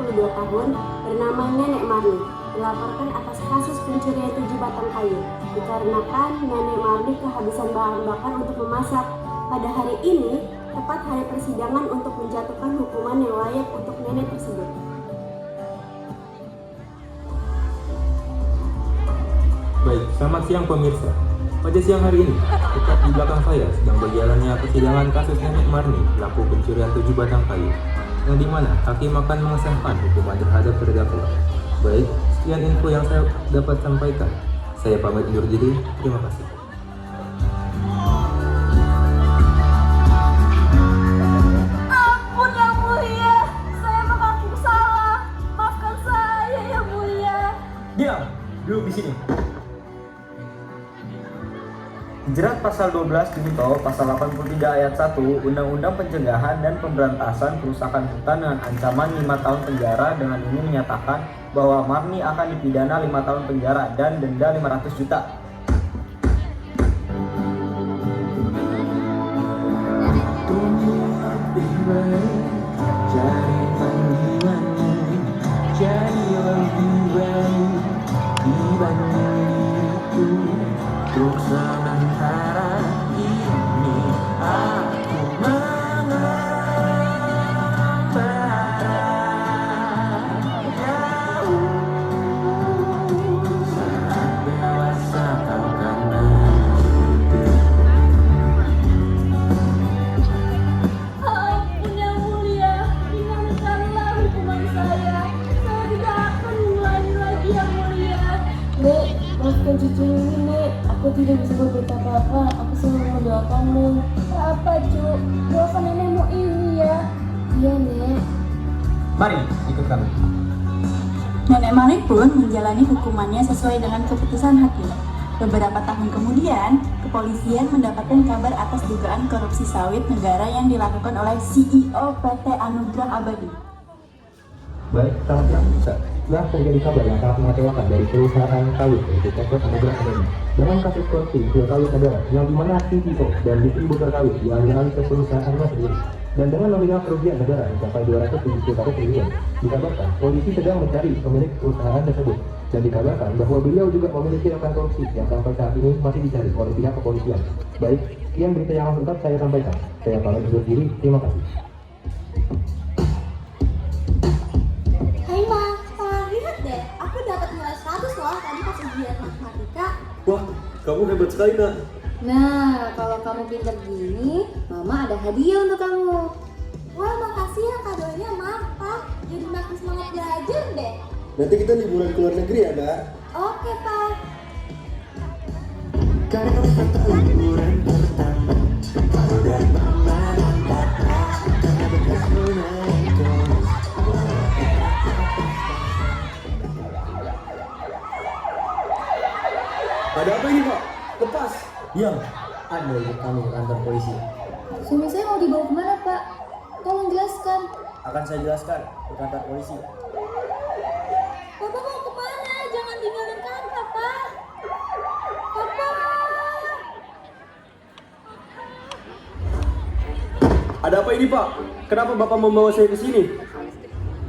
62 tahun bernama Nenek Marni dilaporkan atas kasus pencurian 7 batang kayu dikarenakan Nenek Marni kehabisan bahan bakar untuk memasak. Pada hari ini, tepat hari persidangan untuk menjatuhkan hukuman yang layak untuk nenek tersebut. Baik, selamat siang pemirsa. Pada siang hari ini, tepat di belakang saya sedang berjalannya persidangan kasus Nenek Marni, pelaku pencurian 7 batang kayu, yang dimana hakim akan mengesahkan hukuman terhadap terdakwa. Baik, sekian info yang saya dapat sampaikan. Saya pamit undur diri, terima kasih. Ampun yang mulia, saya mengaku salah. Maafkan saya yang mulia. Diam, duduk di sini. Jerat pasal 12 Junto pasal 83 ayat 1 Undang-Undang Pencegahan dan Pemberantasan Kerusakan Hutan dengan ancaman 5 tahun penjara dengan ini menyatakan bahwa Marni akan dipidana 5 tahun penjara dan denda 500 juta. Untuk sementara ini aku mengembara jauh saat dewasa kau akan mengerti. Ampun yang mulia, ringankanlah hukuman saya. Saya tidak akan mengulangi lagi yang mulia. Nek, maafkan cucu ini, Nek. Aku tidak bisa berbuat apa-apa. Aku selalu mendoakanmu. Apa cu? Doakan nenekmu ini ya. Iya, Nek. Mari ikut kami. Nenek Marni pun menjalani hukumannya sesuai dengan keputusan hakim. Beberapa tahun kemudian, kepolisian mendapatkan kabar atas dugaan korupsi sawit negara yang dilakukan oleh CEO PT Anugrah Abadi. Baik, selamat siang. Setelah terjadi kabar yang sangat mengecewakan dari perusahaan sawit yaitu PT Anugrah Abadi dengan kasus korupsi hasil sawit negara yang dimana CEO dan distributor sawit diambil alih ke perusahaannya sendiri dan dengan nominal kerugian negara mencapai 271 triliun. Dikabarkan polisi sedang mencari pemilik perusahaan tersebut dan dikabarkan bahwa beliau juga memiliki rekan korupsi yang sampai saat ini masih dicari oleh pihak kepolisian. Baik, sekian berita yang lengkap saya sampaikan. Saya pamit undur diri. Terima kasih. Hai Ma, lihat deh, aku dapat nilai 100 loh tadi pas ujian matematika. Wah, kamu hebat sekali nak. Nah, kalau kamu pinter gini, Mama ada hadiah untuk kamu. Wah, makasih ya kadonya, Ma. Pak, jadi makin semangat belajar deh. Nanti kita liburan ke luar negeri ya nak. Oke, Pak. Ada apa ini Pak? Lepas. Diam. Anda ikut kami ke kantor polisi. Suami saya mau dibawa kemana, Pak? Tolong jelaskan. Akan saya jelaskan ke kantor polisi. Bapak mau kemana? Jangan tinggalin kantor, Pak. Papa. Ada apa ini Pak? Kenapa Bapak membawa saya ke sini?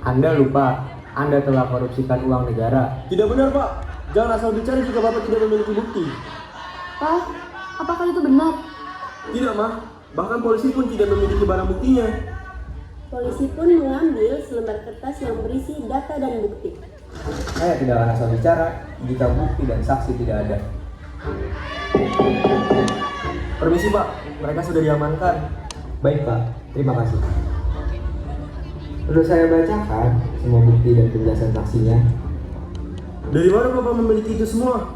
Anda lupa, Anda telah korupsikan uang negara. Tidak benar Pak. Jangan asal bicara jika Bapak tidak memiliki bukti. Pak, apakah itu benar? Tidak Mah. Bahkan polisi pun tidak memiliki barang buktinya. Polisi pun mengambil selembar kertas yang berisi data dan bukti. Saya tidak akan asal bicara jika bukti dan saksi tidak ada. Permisi Pak, mereka sudah diamankan. Baik Pak, terima kasih. Perlu saya bacakan semua bukti dan penjelasan saksinya? Dari mana Bapak memiliki itu semua?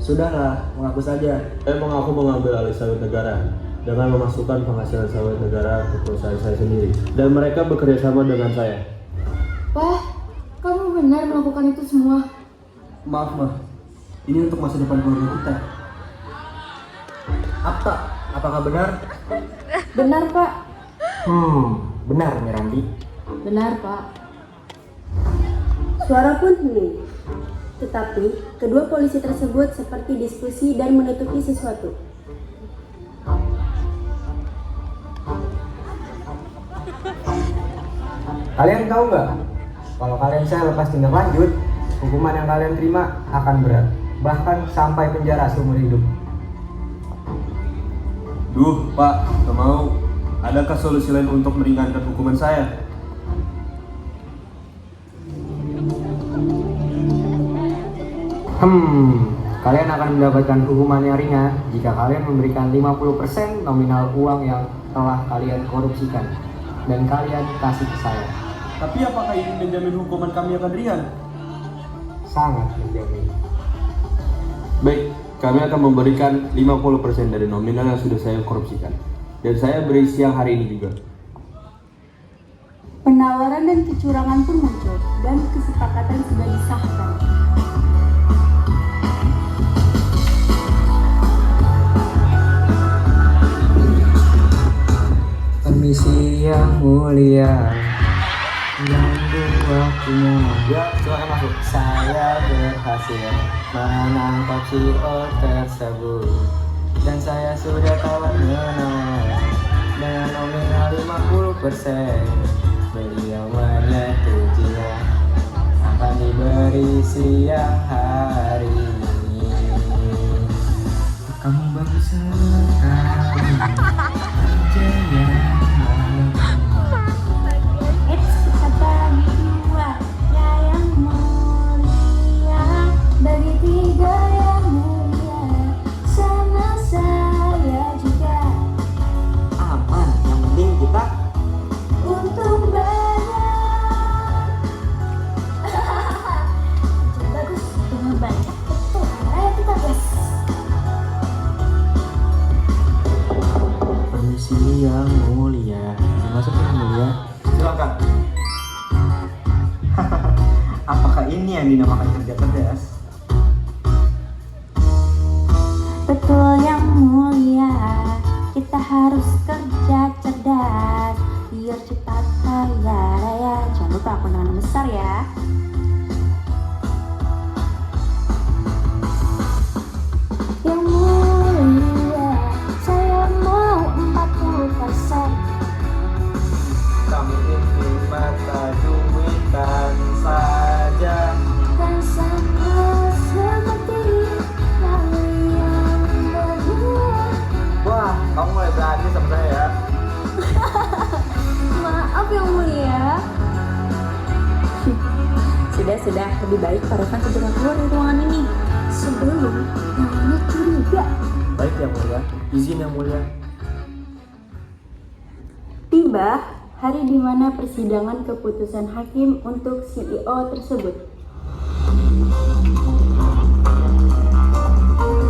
Sudahlah, mengaku saja. Saya mengaku mengambil alih sawit negara dengan memasukkan penghasilan sawit negara ke perusahaan saya sendiri. Dan mereka bekerja sama dengan saya. Pak, kamu benar melakukan itu semua? Maaf Mah, ini untuk masa depan keluarga kita. Apa? Apakah benar? Benar, Pak. Benar Mirandi. Benar, Pak. Suara pun hening. Tetapi, kedua polisi tersebut seperti diskusi dan menutupi sesuatu. Kalian tahu nggak Kalau kalian saya lepas tindak lanjut, hukuman yang kalian terima akan berat, bahkan sampai penjara seumur hidup. Duh, Pak, gak mau. Adakah solusi lain untuk meringankan hukuman saya? Kalian akan mendapatkan hukuman yang ringan jika kalian memberikan 50% nominal uang yang telah kalian korupsikan dan kalian kasih ke saya. Tapi apakah ini menjamin hukuman kami akan ringan? Sangat menjamin. Baik, kami akan memberikan 50% dari nominal yang sudah saya korupsikan. Dan saya beri siang hari ini juga. Penawaran dan kecurangan pun muncul dan kesepakatan sudah disahkan. Permisi yang mulia, menunggu waktunya. Ya, silakan masuk. Saya berhasil menangkap CEO tersebut dan saya sudah tawar menawar dengan nominal 50%. Beliau menyetujuinya akan diberi siang hari ini. Kamu bagus sekali. Jaya. Eits, kita bagi dua, ya yang mulia, bagi tiga yang mulia, sama saya juga. Aman, yang penting kita Untung banyak. Bagus, dengan banyak. Betul, ayo kita gas. permisi yang mulia. Masuk yang mulia. Silakan. Apakah ini yang dinamakan kerja cerdas? Betul yang mulia, kita harus kerja cerdas biar cepat kaya raya. Jangan lupa keundangan besar ya. Yang mulia, saya mau 40%. Kami ini mata duitan saja. Dan sama seperti kalian berdua. Wah, kamu mulai berani sama saya ya. Maaf yang mulia. Sudah, lebih baik para fans segera keluar dari ruangan ini sebelum namanya curiga. Baik yang mulia, izin yang mulia. Tiba hari di mana persidangan keputusan hakim untuk CEO tersebut.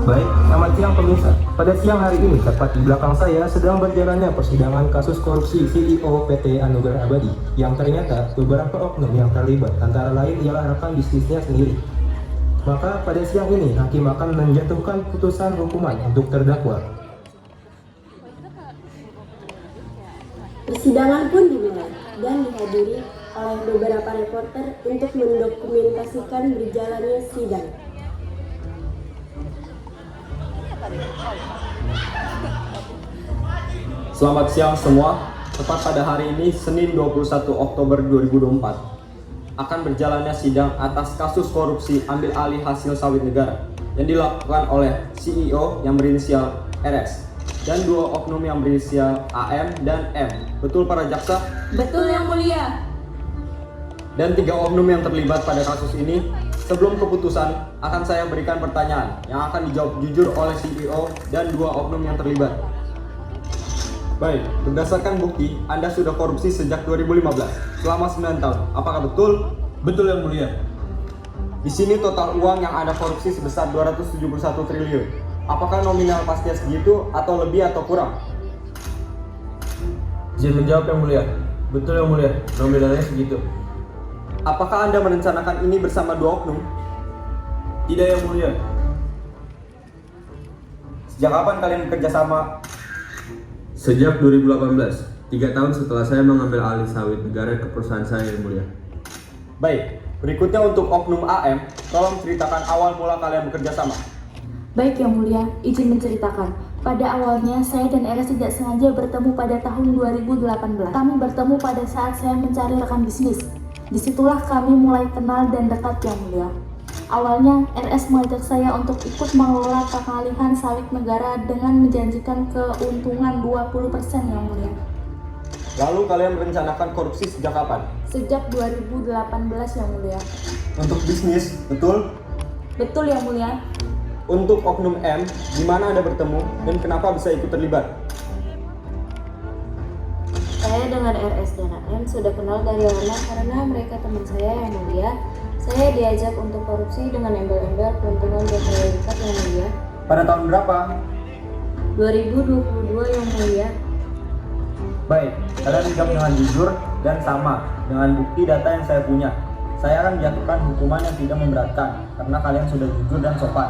Baik, selamat siang pemirsa. Pada siang hari ini, tepat di belakang saya sedang berjalannya persidangan kasus korupsi CEO PT Anugerah Abadi yang ternyata beberapa oknum yang terlibat antara lain ialah rekan bisnisnya sendiri. Maka pada siang ini, hakim akan menjatuhkan putusan hukuman untuk terdakwa. Persidangan pun dimulai dan dihadiri oleh beberapa reporter untuk mendokumentasikan berjalannya sidang. Selamat siang semua. Tepat pada hari ini, Senin 21 Oktober 2024, akan berjalannya sidang atas kasus korupsi ambil alih hasil sawit negara yang dilakukan oleh CEO yang berinisial RS dan dua oknum yang berinisial AM dan M. Betul para jaksa? Betul yang mulia. Dan tiga oknum yang terlibat pada kasus ini. Sebelum keputusan, akan saya berikan pertanyaan yang akan dijawab jujur oleh CEO dan dua oknum yang terlibat. Baik, berdasarkan bukti, Anda sudah korupsi sejak 2015, selama 9 tahun. Apakah betul? Betul yang mulia. Di sini total uang yang Anda korupsi sebesar 271 triliun. Apakah nominal pastinya segitu atau lebih atau kurang? Izin menjawab yang mulia. Betul yang mulia, nominalnya segitu. Apakah Anda merencanakan ini bersama dua oknum? Tidak yang mulia. Sejak kapan kalian bekerja sama? Sejak 2018, 3 tahun setelah saya mengambil alih sawit negara ke perusahaan saya yang mulia. Baik, berikutnya untuk oknum AM, tolong ceritakan awal mula kalian bekerja sama. Baik yang mulia, izin menceritakan. Pada awalnya, saya dan Eres tidak sengaja bertemu pada tahun 2018. Kami bertemu pada saat saya mencari rekan bisnis. Disitulah kami mulai kenal dan dekat yang mulia. Awalnya, RS mengajak saya untuk ikut mengelola pengalihan sawit negara dengan menjanjikan keuntungan 20% yang mulia. Lalu kalian merencanakan korupsi sejak kapan? Sejak 2018 yang mulia. Untuk bisnis, betul? Betul yang mulia. Untuk oknum M, di mana Anda bertemu dan kenapa bisa ikut terlibat? Saya dengan RS dan AM sudah kenal dari lama karena mereka teman saya yang mulia. Saya diajak untuk korupsi dengan embel-embel keuntungan berkali-lipat yang mulia. Pada tahun berapa? 2022 yang mulia. Baik, kalian dijawab dengan jujur dan sama dengan bukti data yang saya punya. Saya akan menjatuhkan hukuman yang tidak memberatkan karena kalian sudah jujur dan sopan.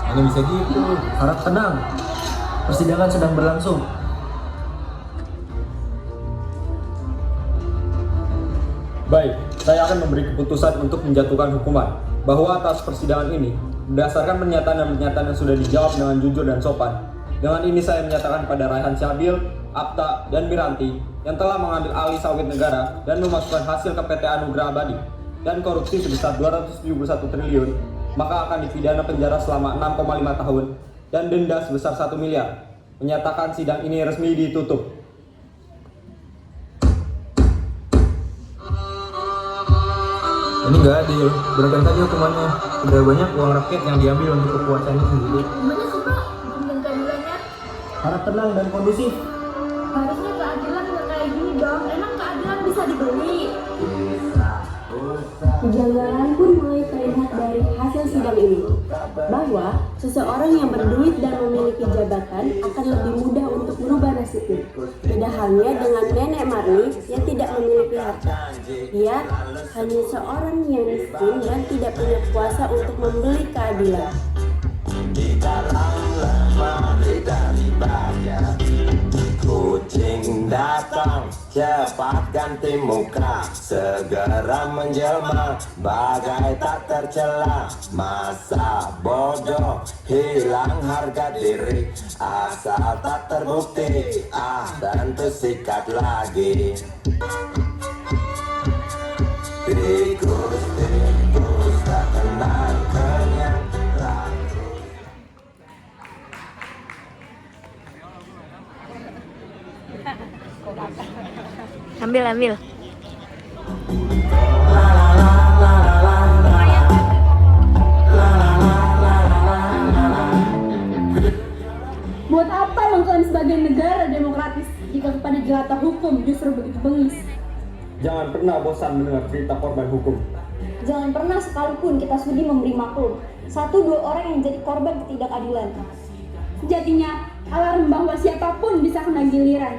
Mana bisa gitu? Harap tenang. Persidangan sedang berlangsung. Baik, saya akan memberi keputusan untuk menjatuhkan hukuman bahwa atas persidangan ini, berdasarkan pernyataan yang sudah dijawab dengan jujur dan sopan, dengan ini saya menyatakan pada Raihan Syabil, Apta, dan Miranti yang telah mengambil alih sawit negara dan memasukkan hasil ke PT Anugrah Abadi dan korupsi sebesar 271 triliun, maka akan dipidana penjara selama 6,5 tahun dan denda sebesar 1 miliar. Menyatakan sidang ini resmi ditutup. Ini nggak adil. Berikan saja hukumannya. Sudah banyak uang rakyat yang diambil untuk kepuasannya sendiri. Gimana sih Pak? Hukum dan keadilannya? Harap tenang dan kondusif. Harusnya keadilan nggak kayak gini dong. Emang keadilan bisa dibeli? Kejanggalan pun mulai terlihat dari hasil sidang ini, bahwa seseorang yang berduit dan memiliki jabatan akan lebih mudah untuk merubah nasibnya. Tidak halnya dengan Nenek Marni yang tidak memiliki harta. Dia hanya seorang yang miskin dan tidak punya kuasa untuk membeli keadilan. Kucing datang, cepat ganti muka, segera menjelma, bagai tak tercela. Masa bodoh, hilang harga diri, asal tak terbukti, tentu sikat lagi. Tikus, tak kenal kenyang. Ambil. Buat apa mengklaim sebagai negara demokratis jika kepada jelata hukum justru begitu bengis? Jangan pernah bosan mendengar cerita korban hukum. Jangan pernah sekalipun kita sudi memberi maklum 1-2 orang yang jadi korban ketidakadilan. Sejatinya, alarm bahwa siapapun bisa kena giliran.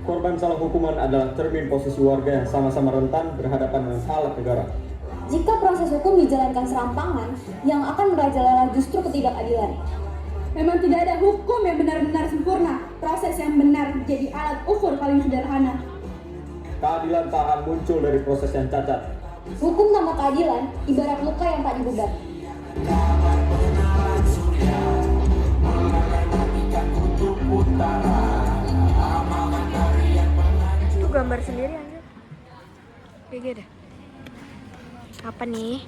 Korban salah hukuman adalah cermin posisi warga yang sama-sama rentan berhadapan dengan alat negara. Jika proses hukum dijalankan serampangan, yang akan merajalela justru ketidakadilan. Memang tidak ada hukum yang benar-benar sempurna. Proses yang benar menjadi alat ukur paling sederhana. Keadilan tak akan muncul dari proses yang cacat. Hukum tanpa keadilan ibarat luka yang tak dibedah. Itu gambar sendiri aja. Kayak gitu. Apa nih?